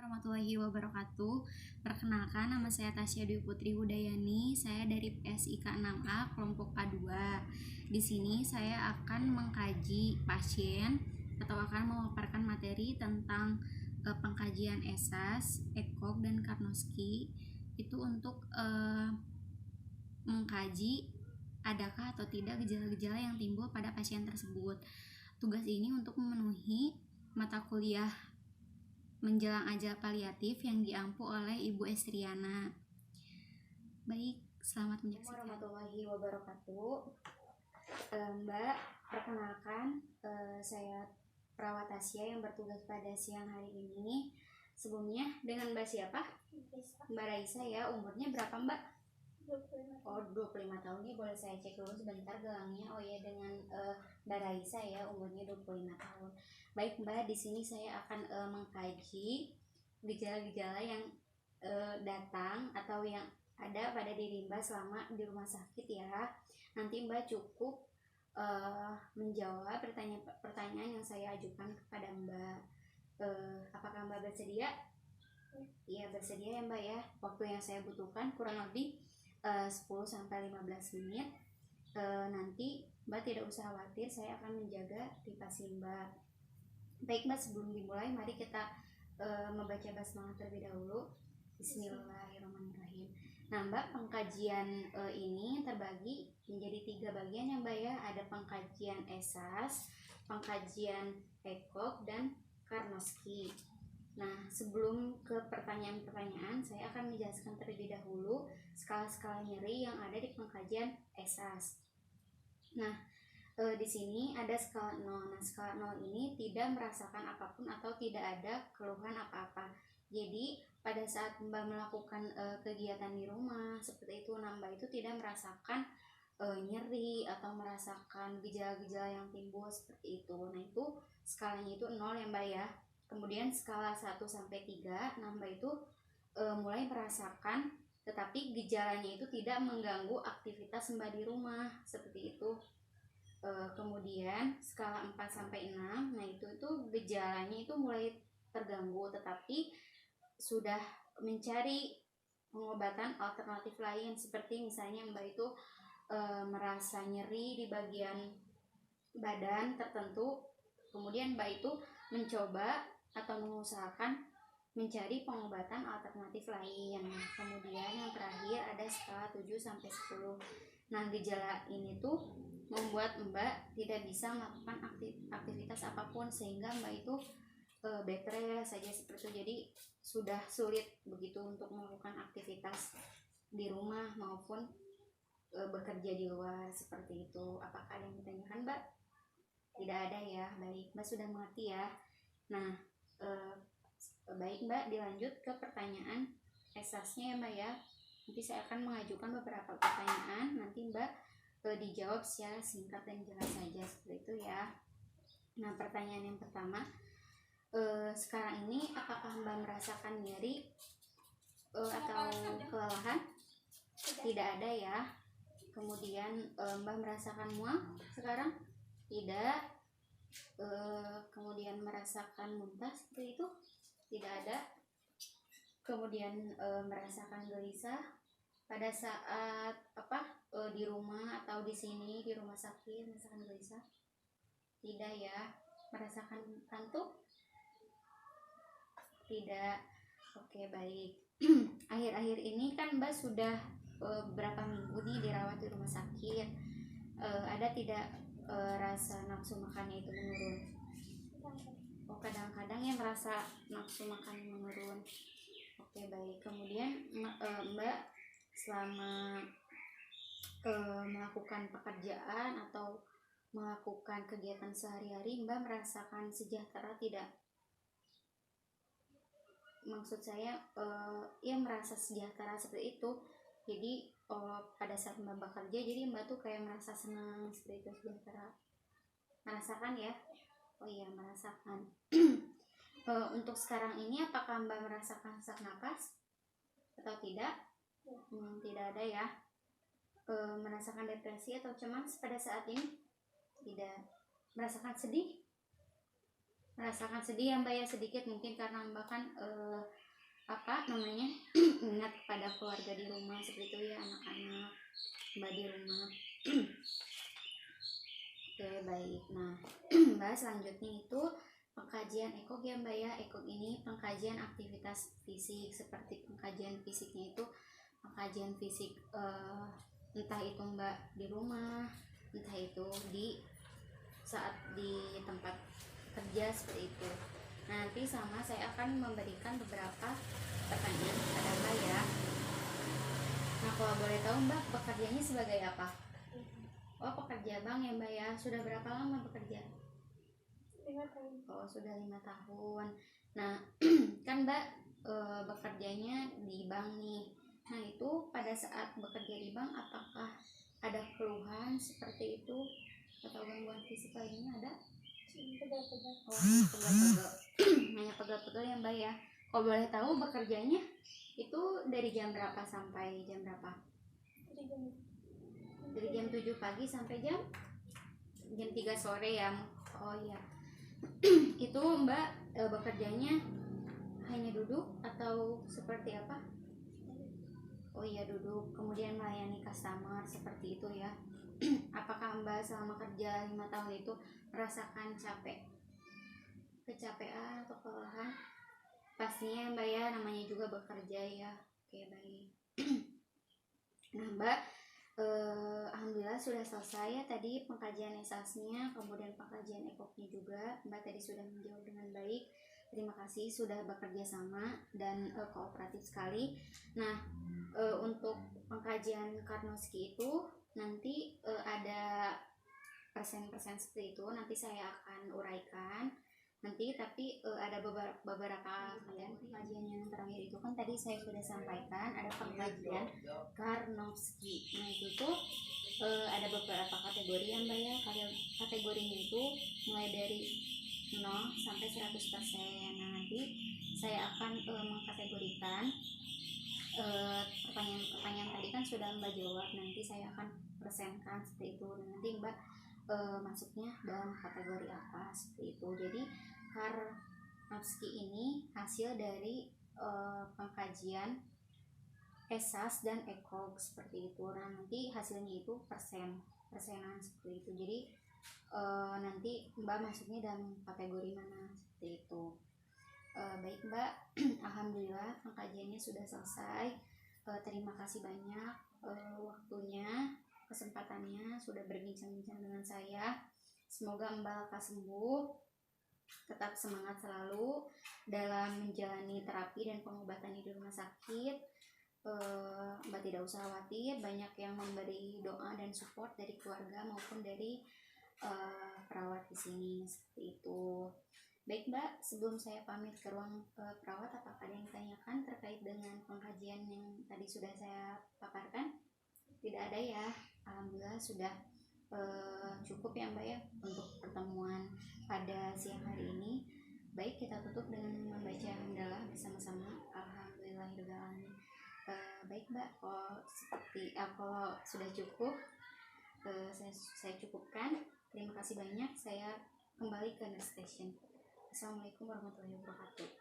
Warahmatullahi wabarakatuh. Perkenalkan, nama saya Tasya Dwi Putri Hudayani. Saya dari PSIK 6A kelompok A2. Di sini saya akan mengkaji pasien atau akan memaparkan materi tentang pengkajian ESAS, ECOG, dan Karnowski. Itu untuk mengkaji adakah atau tidak gejala-gejala yang timbul pada pasien tersebut. Tugas ini untuk memenuhi mata kuliah menjelang ajal paliatif yang diampu oleh Ibu Estriana. Baik, selamat menyaksikan. Warahmatullahi wabarakatuh. Mbak, perkenalkan, saya perawat Tasya yang bertugas pada siang hari ini. Sebelumnya dengan Mbak siapa? Mbak Raisa ya. Umurnya berapa Mbak? 25. Oh, 25 tahun nih. Boleh saya cek dulu sebentar gelangnya. Oh ya, dengan Mbak Raisa ya, umurnya 25 tahun. Baik Mbak, di sini saya akan mengkaji gejala-gejala yang datang atau yang ada pada diri Mbak selama di rumah sakit ya. Nanti Mbak cukup menjawab pertanyaan yang saya ajukan kepada Mbak. Apakah Mbak bersedia? Iya, bersedia ya Mbak ya. Waktu yang saya butuhkan kurang lebih 10-15 menit. Nanti Mbak tidak usah khawatir, saya akan menjaga privasi Mbak. Baik Mbak, sebelum dimulai mari kita membaca basmalah terlebih dahulu. Bismillahirrahmanirrahim. Nah Mbak, pengkajian ini terbagi menjadi 3 bagian ya Mbak ya. Ada pengkajian ESAS, pengkajian ECOG, dan Karnowski. Nah, sebelum ke pertanyaan-pertanyaan, saya akan menjelaskan terlebih dahulu skala-skala nyeri yang ada di pengkajian ESAS. Nah, di sini ada skala 0. Nah, skala 0 ini tidak merasakan apapun atau tidak ada keluhan apa-apa. Jadi, pada saat Mbak melakukan kegiatan di rumah seperti itu, Mbak itu tidak merasakan nyeri atau merasakan gejala-gejala yang timbul seperti itu. Nah, itu skalanya itu 0 ya Mbak ya. Kemudian skala 1-3, Mbak itu mulai merasakan, tetapi gejalanya itu tidak mengganggu aktivitas Mbak di rumah seperti itu. Kemudian skala 4-6, nah itu gejalanya itu mulai terganggu, tetapi sudah mencari pengobatan alternatif lain, seperti misalnya Mbak itu merasa nyeri di bagian badan tertentu, kemudian Mbak itu mencoba atau mengusahakan mencari pengobatan alternatif lain. Kemudian yang terakhir ada skala 7-10. Nah, gejala ini membuat Mbak tidak bisa melakukan aktivitas apapun, sehingga Mbak itu bed rest saja seperti itu. Jadi sudah sulit begitu untuk melakukan aktivitas di rumah maupun bekerja di luar seperti itu. Apakah ada yang ditanyakan Mbak? Tidak ada ya. Baik, Mbak sudah mengerti ya. Nah, baik Mbak, dilanjut ke pertanyaan esasnya ya Mbak ya. Nanti saya akan mengajukan beberapa pertanyaan, nanti Mbak dijawab secara singkat dan jelas saja seperti itu ya. Nah, pertanyaan yang pertama, sekarang ini apakah Mbak merasakan nyeri atau kelelahan? Tidak ada ya. Kemudian Mbak merasakan mual sekarang? Tidak. Kemudian merasakan muntah seperti itu? Tidak ada. Kemudian merasakan gelisah pada saat di rumah atau di sini di rumah sakit, merasakan gelisah? Tidak ya. Merasakan kantuk? Tidak. Oke, baik. Akhir-akhir ini kan Mbak sudah berapa minggu nih dirawat di rumah sakit. Ada tidak rasa nafsu makannya itu menurun? Oh, kadang-kadang yang merasa nafsu makan menurun. Oke, baik. Kemudian Mbak selama melakukan pekerjaan atau melakukan kegiatan sehari-hari, Mbak merasakan sejahtera tidak? Maksud saya ya merasa sejahtera seperti itu. Jadi pada saat Mbak bekerja, jadi Mbak tuh kayak merasa senang seperti itu, sejahtera. Merasakan ya? Oh iya, merasakan. Untuk sekarang ini apakah Mbak merasakan sesak napas atau tidak? Tidak ada ya. Merasakan depresi atau cemas pada saat ini? Tidak. Merasakan sedih? merasakan sedih ya Mbak ya, sedikit mungkin karena Mbak kan apa namanya ingat kepada keluarga di rumah seperti itu ya, anak-anak Mbak di rumah. Oke baik, nah Mbak selanjutnya itu pengkajian ekog ya Mbak ya. Ekog ini pengkajian aktivitas fisik, seperti pengkajian fisiknya itu pengkajian fisik entah itu Mbak di rumah, entah itu di saat di tempat kerja seperti itu. Nanti sama saya akan memberikan beberapa pertanyaan kepada Mbak ya. Nah kalau boleh tahu Mbak pekerjaannya sebagai apa? Oh pekerja bank ya Mbak ya. Sudah berapa lama bekerja? 5 tahun. Oh sudah 5 tahun. Nah kan Mbak bekerjanya di bank nih. Nah itu pada saat bekerja di bank apakah ada keluhan seperti itu atau gangguan fisik lainnya ada? Pegal-pegal. Oh pegel-pegel. Hanya pegel-pegel ya Mbak ya. Kalau boleh tahu bekerjanya itu dari jam berapa sampai jam berapa? Dari jam 7 pagi sampai jam 3 sore ya. Oh iya. Itu Mbak bekerjanya hanya duduk atau seperti apa? Oh iya duduk, kemudian melayani customer seperti itu ya. Apakah Mbak selama kerja 5 tahun itu merasakan capek? Kecapean atau kelelahan? Pastinya Mbak ya, namanya juga bekerja ya. Oke baik. Nah Mbak, alhamdulillah sudah selesai ya tadi pengkajian esasnya, kemudian pengkajian ekoknya juga. Mbak tadi sudah menjawab dengan baik. Terima kasih sudah bekerja sama dan kooperatif sekali. Nah untuk pengkajian Karnowski itu nanti ada persen-persen seperti itu nanti saya akan uraikan nanti, tapi ada beberapa kalian pengkajian yang terakhir itu kan tadi saya sudah sampaikan ada pengkajian Karnowski. Nah itu tuh ada beberapa kategori yang Mbak ya. Kategorinya itu mulai dari 0 sampai 100%. Nah nanti saya akan mengkategorikan pertanyaan tadi kan sudah Mbak jawab, nanti saya akan persenkan seperti itu dan nanti Mbak masuknya dalam kategori apa seperti itu. Jadi Karnowski ini hasil dari pengkajian esas dan ekog seperti itu. Nah nanti hasilnya itu persenan seperti itu. Jadi nanti Mbak masuknya dalam kategori mana seperti itu. Baik Mbak, alhamdulillah pengkajiannya sudah selesai. Terima kasih banyak waktunya, kesempatannya sudah berbincang-bincang dengan saya. Semoga Mbak lekas sembuh, tetap semangat selalu dalam menjalani terapi dan pengobatan di rumah sakit. Mbak tidak usah khawatir, banyak yang memberi doa dan support dari keluarga maupun dari perawat di sini seperti itu. Baik Mbak, sebelum saya pamit ke ruang perawat, apakah ada yang ditanyakan terkait dengan pengkajian yang tadi sudah saya paparkan? Tidak ada ya, alhamdulillah sudah cukup ya Mbak ya untuk pertemuan pada siang hari ini. Baik, kita tutup dengan membaca hamdalah bersama-sama. Alhamdulillahirrahmanirrahim. Baik Mbak, kalau sudah cukup, saya cukupkan. Terima kasih banyak. Saya kembali ke next station. Assalamualaikum warahmatullahi wabarakatuh.